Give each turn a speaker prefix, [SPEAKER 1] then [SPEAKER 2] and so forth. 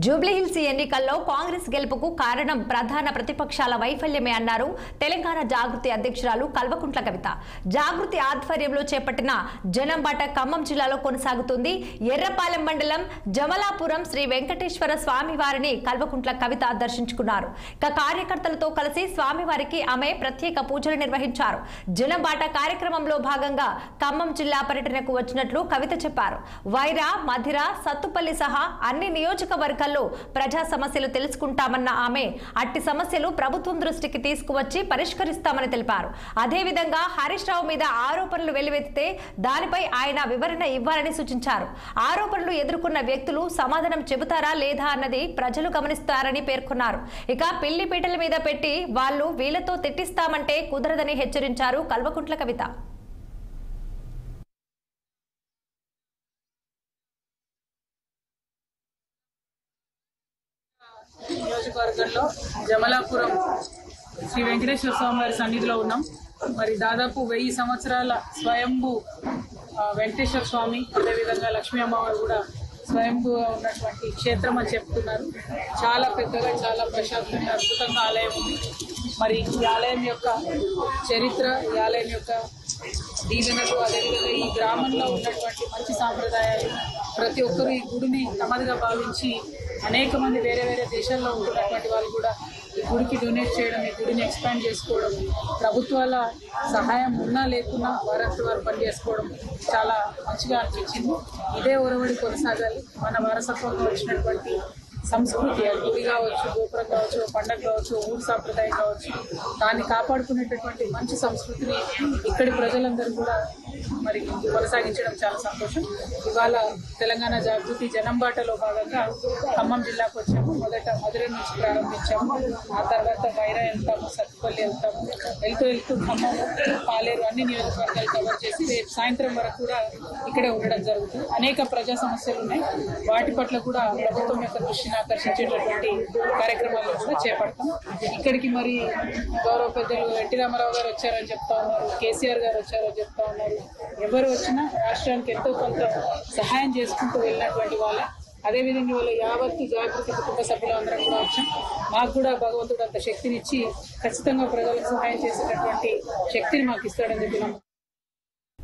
[SPEAKER 1] జూబ్లీహిల్స్ ఎన్నికల్లో కాంగ్రెస్ గెలుపుకు కారణం ప్రధాన ప్రతిపక్షాల వైఫల్యమే అన్నారు తెలంగాణ జాగృతి అధ్యక్షురాలు కల్వకుంట్ల కవిత. జాగృతి ఆధ్వర్యంలో చేపట్టిన జనంబాట ఖమ్మం జిల్లాలో కొనసాగుతుంది. ఎర్రపాలెం మండలం జమలాపురం శ్రీ వెంకటేశ్వర స్వామివారిని కల్వకుంట్ల కవిత దర్శించుకున్నారు. కార్యకర్తలతో కలిసి స్వామివారికి ఆమె ప్రత్యేక పూజలు నిర్వహించారు. జనంబాట కార్యక్రమంలో భాగంగా ఖమ్మం జిల్లా పర్యటనకు వచ్చినట్లు కవిత చెప్పారు. వైరా, మధిర, సత్తుపల్లి సహా అన్ని నియోజకవర్గాల్లో ప్రజా సమస్యలు తెలుసుకుంటామన్న ఆమె అట్టి సమస్యలు ప్రభుత్వం దృష్టికి తీసుకువచ్చి పరిష్కరిస్తామని తెలిపారు. అదేవిధంగా హరీష్ రావు మీద ఆరోపణలు వెల్లువెత్తితే దానిపై ఆయన వివరణ ఇవ్వాలని సూచించారు. ఆరోపణలు ఎదుర్కొన్న వ్యక్తులు సమాధానం చెబుతారా లేదా అన్నది ప్రజలు గమనిస్తారని పేర్కొన్నారు. ఇక పిల్లిపీటల మీద పెట్టి వాళ్ళు వీళ్లతో తిట్టిస్తామంటే కుదరదని హెచ్చరించారు కల్వకుంట్ల కవిత.
[SPEAKER 2] నియోజకవర్గంలో జమలాపురం శ్రీ వెంకటేశ్వర స్వామి వారి సన్నిధిలో ఉన్నాం. మరి దాదాపు 1000 సంవత్సరాల స్వయంభూ వెంకటేశ్వర స్వామి, అదేవిధంగా లక్ష్మీ అమ్మవారు కూడా స్వయంభూగా ఉన్నటువంటి క్షేత్రం అని చెప్తున్నారు. చాలా పెద్దగా, చాలా ప్రశాంతంగా, అద్భుతంగా ఆలయం ఉంది. మరి ఈ ఆలయం యొక్క చరిత్ర, ఈ ఆలయం యొక్క దీవెనలు, అదేవిధంగా ఈ గ్రామంలో ఉన్నటువంటి మంచి సాంప్రదాయాలు, ప్రతి ఒక్కరు ఈ గుడిని తమదిగా భావించి అనేక మంది వేరే వేరే దేశాల్లో ఉంటున్నటువంటి వాళ్ళు కూడా ఈ గుడికి డొనేట్ చేయడం, ఈ గుడిని ఎక్స్పాండ్ చేసుకోవడం, ప్రభుత్వాల సహాయం ఉన్నా లేకున్నా వారంతా వారు పనిచేసుకోవడం చాలా మంచిగా అనిపించింది. ఇదే ఒరవడి కొనసాగాలి. మన వారసత్వంగా వచ్చినటువంటి సంస్కృతి, గుడి కావచ్చు, గోపురం కావచ్చు, పండగ కావచ్చు, ఊరు సాంప్రదాయం కావచ్చు, దాన్ని కాపాడుకునేటటువంటి మంచి సంస్కృతిని ఇక్కడి ప్రజలందరూ కూడా మరి కొనసాగించడం చాలా సంతోషం. ఇవాళ తెలంగాణ జాగృతి జనంబాటలో భాగంగా ఖమ్మం జిల్లాకు వచ్చాము. మొదట మధుర నుంచి ప్రారంభించాము. ఆ తర్వాత వైరా వెళ్తాము, సత్తుపల్లి వెళ్తాము. వెళ్తూ ఖమ్మం, పాలేరు అన్ని నియోజకవర్గాలు కవర్ చేసి రేపు సాయంత్రం వరకు కూడా ఇక్కడే ఉండడం జరుగుతుంది. అనేక ప్రజా సమస్యలు ఉన్నాయి. వాటి పట్ల కూడా ప్రభుత్వం యొక్క దృష్టిని ఆకర్షించేటటువంటి కార్యక్రమాలను కూడా చేపడతాం. ఇక్కడికి మరి గౌరవ పెద్దలు ఎన్టీ రామారావు గారు వచ్చారని చెప్తా ఉన్నారు, కేసీఆర్ గారు వచ్చారని చెప్తా ఉన్నారు. ఎవరు వచ్చినా రాష్ట్రానికి ఎంతో కొంత సహాయం చేసుకుంటూ వెళ్ళినటువంటి వాళ్ళే. అదేవిధంగా వాళ్ళు యావత్తు జాగృతి కుటుంబ సభ్యులందరం కూడా వచ్చాం. మాకు కూడా భగవంతుడు అంత శక్తినిచ్చి ఖచ్చితంగా ప్రజలకు సహాయం చేసేటటువంటి శక్తిని మాకు ఇస్తాడని చెప్పినాం.